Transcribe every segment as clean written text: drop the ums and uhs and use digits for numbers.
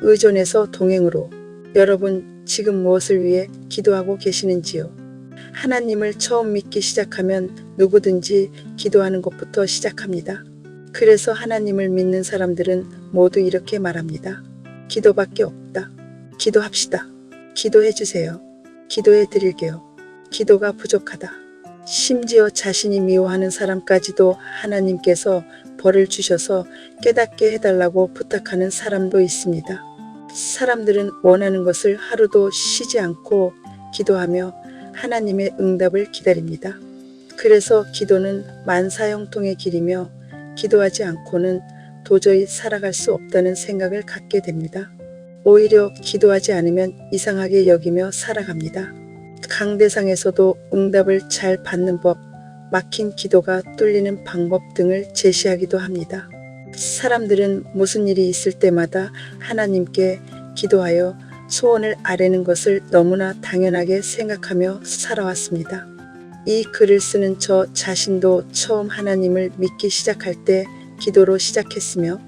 의존에서 동행으로 여러분 지금 무엇을 위해 기도하고 계시는지요? 하나님을 처음 믿기 시작하면 누구든지 기도하는 것부터 시작합니다. 그래서 하나님을 믿는 사람들은 모두 이렇게 말합니다. 기도밖에 없다. 기도합시다. 기도해 주세요. 기도해 드릴게요. 기도가 부족하다. 심지어 자신이 미워하는 사람까지도 하나님께서 벌을 주셔서 깨닫게 해달라고 부탁하는 사람도 있습니다. 사람들은 원하는 것을 하루도 쉬지 않고 기도하며 하나님의 응답을 기다립니다. 그래서 기도는 만사형통의 길이며 기도하지 않고는 도저히 살아갈 수 없다는 생각을 갖게 됩니다. 오히려 기도하지 않으면 이상하게 여기며 살아갑니다. 강대상에서도 응답을 잘 받는 법, 막힌 기도가 뚫리는 방법 등을 제시하기도 합니다. 사람들은 무슨 일이 있을 때마다 하나님께 기도하여 소원을 아뢰는 것을 너무나 당연하게 생각하며 살아왔습니다. 이 글을 쓰는 저 자신도 처음 하나님을 믿기 시작할 때 기도로 시작했으며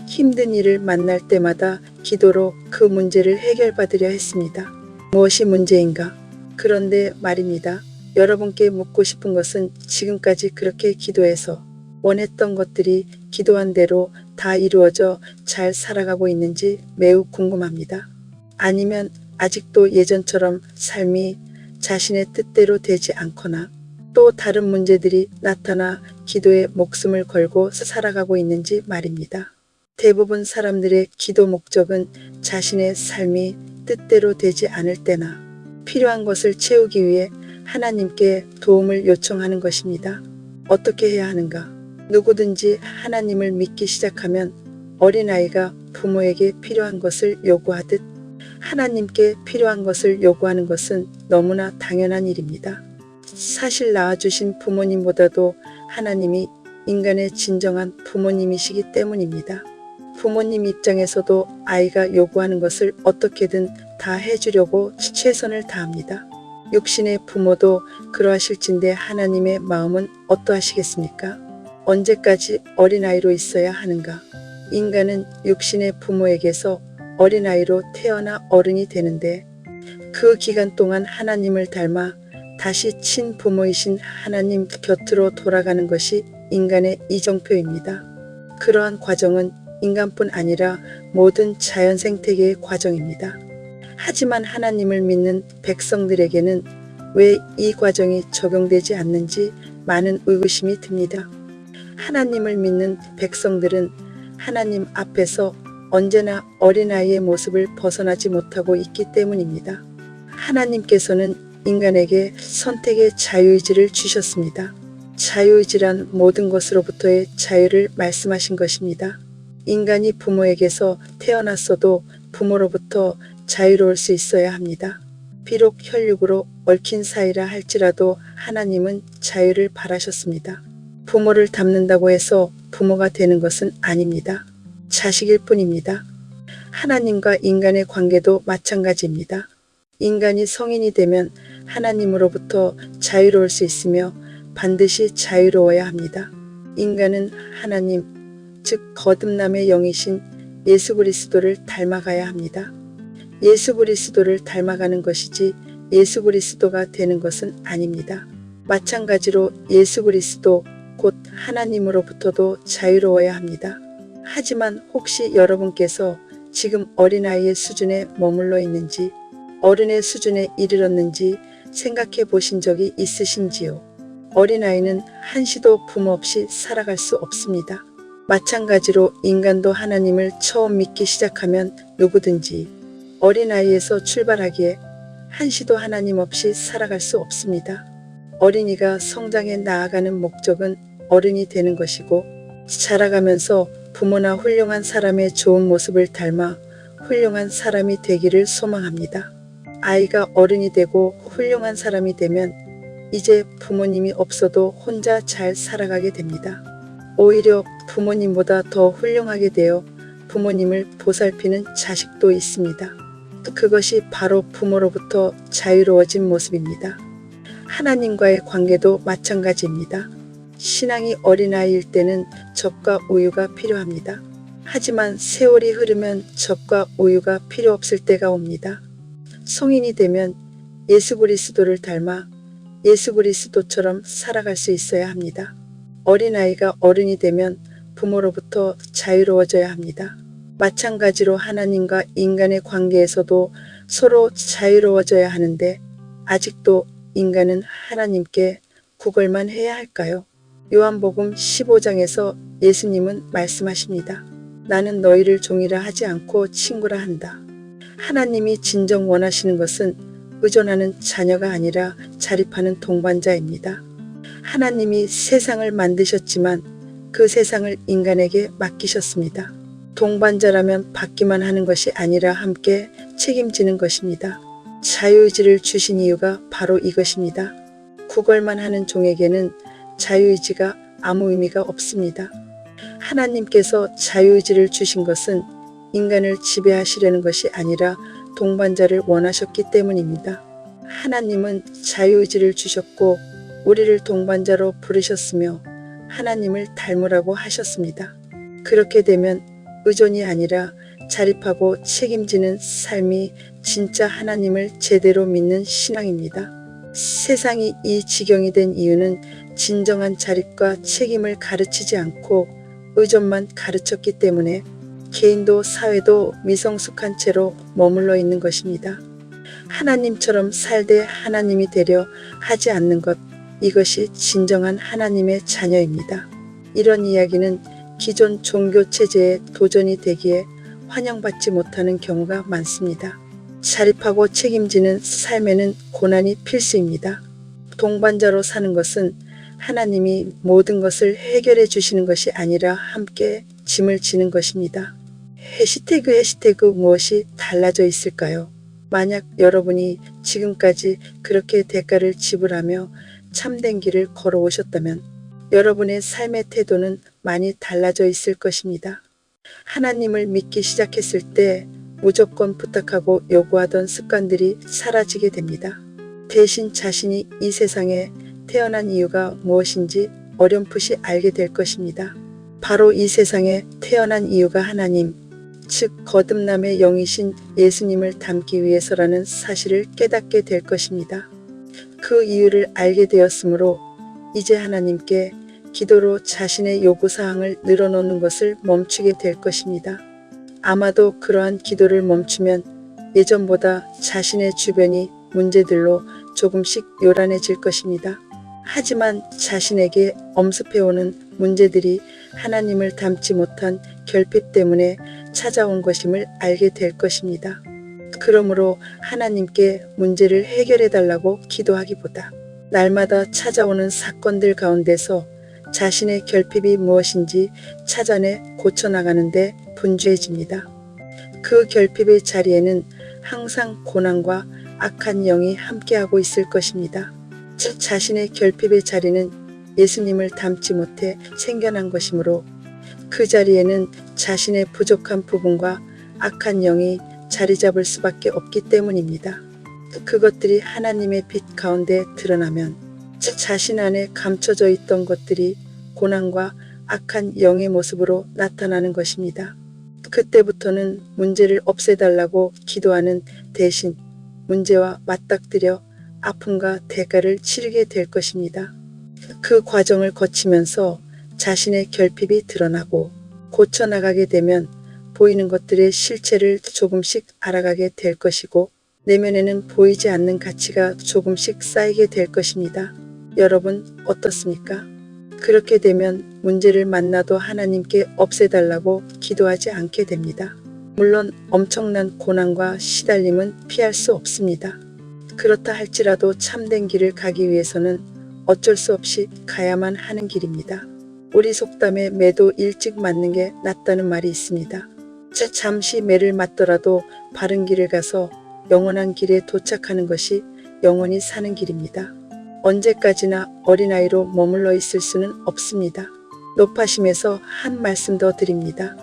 힘든 일을 만날 때마다 기도로 그 문제를 해결받으려 했습니다. 무엇이 문제인가? 그런데 말입니다. 여러분께 묻고 싶은 것은 지금까지 그렇게 기도해서 원했던 것들이 기도한 대로 다 이루어져 잘 살아가고 있는지 매우 궁금합니다. 아니면 아직도 예전처럼 삶이 자신의 뜻대로 되지 않거나 또 다른 문제들이 나타나 기도에 목숨을 걸고 살아가고 있는지 말입니다. 대부분 사람들의 기도 목적은 자신의 삶이 뜻대로 되지 않을 때나 필요한 것을 채우기 위해 하나님께 도움을 요청하는 것입니다. 어떻게 해야 하는가? 누구든지 하나님을 믿기 시작하면 어린아이가 부모에게 필요한 것을 요구하듯 하나님께 필요한 것을 요구하는 것은 너무나 당연한 일입니다. 사실 낳아주신 부모님보다도 하나님이 인간의 진정한 부모님이시기 때문입니다. 부모님 입장에서도 아이가 요구하는 것을 어떻게든 다 해주려고 최선을 다합니다. 육신의 부모도 그러하실진데 하나님의 마음은 어떠하시겠습니까? 언제까지 어린아이로 있어야 하는가? 인간은 육신의 부모에게서 어린아이로 태어나 어른이 되는데 그 기간 동안 하나님을 닮아 다시 친부모이신 하나님 곁으로 돌아가는 것이 인간의 이정표입니다. 그러한 과정은 인간뿐 아니라 모든 자연 생태계의 과정입니다. 하지만 하나님을 믿는 백성들에게는 왜 이 과정이 적용되지 않는지 많은 의구심이 듭니다. 하나님을 믿는 백성들은 하나님 앞에서 언제나 어린아이의 모습을 벗어나지 못하고 있기 때문입니다. 하나님께서는 인간에게 선택의 자유의지를 주셨습니다. 자유의지란 모든 것으로부터의 자유를 말씀하신 것입니다. 인간이 부모에게서 태어났어도 부모로부터 자유로울 수 있어야 합니다. 비록 혈육으로 얽힌 사이라 할지라도 하나님은 자유를 바라셨습니다. 부모를 닮는다고 해서 부모가 되는 것은 아닙니다. 자식일 뿐입니다. 하나님과 인간의 관계도 마찬가지입니다. 인간이 성인이 되면 하나님으로부터 자유로울 수 있으며 반드시 자유로워야 합니다. 인간은 하나님, 즉 거듭남의 영이신 예수 그리스도를 닮아가야 합니다. 예수 그리스도를 닮아가는 것이지 예수 그리스도가 되는 것은 아닙니다. 마찬가지로 예수 그리스도 곧 하나님으로부터도 자유로워야 합니다. 하지만 혹시 여러분께서 지금 어린아이의 수준에 머물러 있는지 어른의 수준에 이르렀는지 생각해 보신 적이 있으신지요? 어린아이는 한시도 부모 없이 살아갈 수 없습니다. 마찬가지로 인간도 하나님을 처음 믿기 시작하면 누구든지 어린아이에서 출발하기에 한시도 하나님 없이 살아갈 수 없습니다. 어린이가 성장해 나아가는 목적은 어른이 되는 것이고 자라가면서 부모나 훌륭한 사람의 좋은 모습을 닮아 훌륭한 사람이 되기를 소망합니다. 아이가 어른이 되고 훌륭한 사람이 되면 이제 부모님이 없어도 혼자 잘 살아가게 됩니다. 오히려 부모님보다 더 훌륭하게 되어 부모님을 보살피는 자식도 있습니다. 그것이 바로 부모로부터 자유로워진 모습입니다. 하나님과의 관계도 마찬가지입니다. 신앙이 어린아이일 때는 젖과 우유가 필요합니다. 하지만 세월이 흐르면 젖과 우유가 필요 없을 때가 옵니다. 성인이 되면 예수 그리스도를 닮아 예수 그리스도처럼 살아갈 수 있어야 합니다. 어린아이가 어른이 되면 부모로부터 자유로워져야 합니다. 마찬가지로 하나님과 인간의 관계에서도 서로 자유로워져야 하는데 아직도 인간은 하나님께 구걸만 해야 할까요? 요한복음 15장에서 예수님은 말씀하십니다. 나는 너희를 종이라 하지 않고 친구라 한다. 하나님이 진정 원하시는 것은 의존하는 자녀가 아니라 자립하는 동반자입니다. 하나님이 세상을 만드셨지만 그 세상을 인간에게 맡기셨습니다. 동반자라면 받기만 하는 것이 아니라 함께 책임지는 것입니다. 자유의지를 주신 이유가 바로 이것입니다. 구걸만 하는 종에게는 자유의지가 아무 의미가 없습니다. 하나님께서 자유의지를 주신 것은 인간을 지배하시려는 것이 아니라 동반자를 원하셨기 때문입니다. 하나님은 자유의지를 주셨고 우리를 동반자로 부르셨으며 하나님을 닮으라고 하셨습니다. 그렇게 되면 의존이 아니라 자립하고 책임지는 삶이 진짜 하나님을 제대로 믿는 신앙입니다. 세상이 이 지경이 된 이유는 진정한 자립과 책임을 가르치지 않고 의존만 가르쳤기 때문에 개인도 사회도 미성숙한 채로 머물러 있는 것입니다. 하나님처럼 살되 하나님이 되려 하지 않는 것, 이것이 진정한 하나님의 자녀입니다. 이런 이야기는 기존 종교 체제에 도전이 되기에 환영받지 못하는 경우가 많습니다. 자립하고 책임지는 삶에는 고난이 필수입니다. 동반자로 사는 것은 하나님이 모든 것을 해결해 주시는 것이 아니라 함께 짐을 지는 것입니다. 해시태그 무엇이 달라져 있을까요? 만약 여러분이 지금까지 그렇게 대가를 지불하며 참된 길을 걸어오셨다면 여러분의 삶의 태도는 많이 달라져 있을 것입니다. 하나님을 믿기 시작했을 때 무조건 부탁하고 요구하던 습관들이 사라지게 됩니다. 대신 자신이 이 세상에 태어난 이유가 무엇인지 어렴풋이 알게 될 것입니다. 바로 이 세상에 태어난 이유가 하나님, 즉 거듭남의 영이신 예수님을 닮기 위해서라는 사실을 깨닫게 될 것입니다. 그 이유를 알게 되었으므로 이제 하나님께 기도로 자신의 요구사항을 늘어놓는 것을 멈추게 될 것입니다. 아마도 그러한 기도를 멈추면 예전보다 자신의 주변이 문제들로 조금씩 요란해질 것입니다. 하지만 자신에게 엄습해오는 문제들이 하나님을 닮지 못한 결핍 때문에 찾아온 것임을 알게 될 것입니다. 그러므로 하나님께 문제를 해결해 달라고 기도하기보다 날마다 찾아오는 사건들 가운데서 자신의 결핍이 무엇인지 찾아내 고쳐나가는데 분주해집니다. 그 결핍의 자리에는 항상 고난과 악한 영이 함께하고 있을 것입니다. 자신의 결핍의 자리는 예수님을 닮지 못해 생겨난 것이므로 그 자리에는 자신의 부족한 부분과 악한 영이 자리 잡을 수밖에 없기 때문입니다. 그것들이 하나님의 빛 가운데 드러나면 자신 안에 감춰져 있던 것들이 고난과 악한 영의 모습으로 나타나는 것입니다. 그때부터는 문제를 없애달라고 기도하는 대신 문제와 맞닥뜨려 아픔과 대가를 치르게 될 것입니다. 그 과정을 거치면서 자신의 결핍이 드러나고 고쳐나가게 되면 보이는 것들의 실체를 조금씩 알아가게 될 것이고 내면에는 보이지 않는 가치가 조금씩 쌓이게 될 것입니다. 여러분 어떻습니까? 그렇게 되면 문제를 만나도 하나님께 없애달라고 기도하지 않게 됩니다. 물론 엄청난 고난과 시달림은 피할 수 없습니다. 그렇다 할지라도 참된 길을 가기 위해서는 어쩔 수 없이 가야만 하는 길입니다. 우리 속담에 매도 일찍 맞는 게 낫다는 말이 있습니다. 잠시 매를 맞더라도 바른 길을 가서 영원한 길에 도착하는 것이 영원히 사는 길입니다. 언제까지나 어린아이로 머물러 있을 수는 없습니다. 높아심에서 한 말씀 더 드립니다.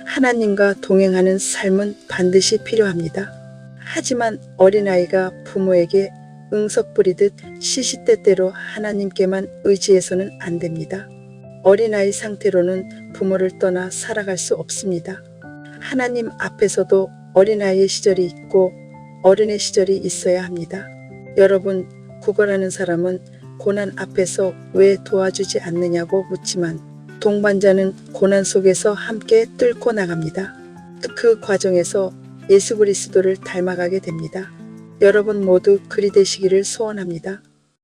하나님과 동행하는 삶은 반드시 필요합니다. 하지만 어린아이가 부모에게 응석 부리듯 시시때때로 하나님께만 의지해서는 안 됩니다. 어린아이 상태로는 부모를 떠나 살아갈 수 없습니다. 하나님 앞에서도 어린아이의 시절이 있고 어른의 시절이 있어야 합니다. 여러분, 구걸하는 사람은 고난 앞에서 왜 도와주지 않느냐고 묻지만 동반자는 고난 속에서 함께 뚫고 나갑니다. 그 과정에서 예수 그리스도를 닮아가게 됩니다. 여러분 모두 그리 되시기를 소원합니다.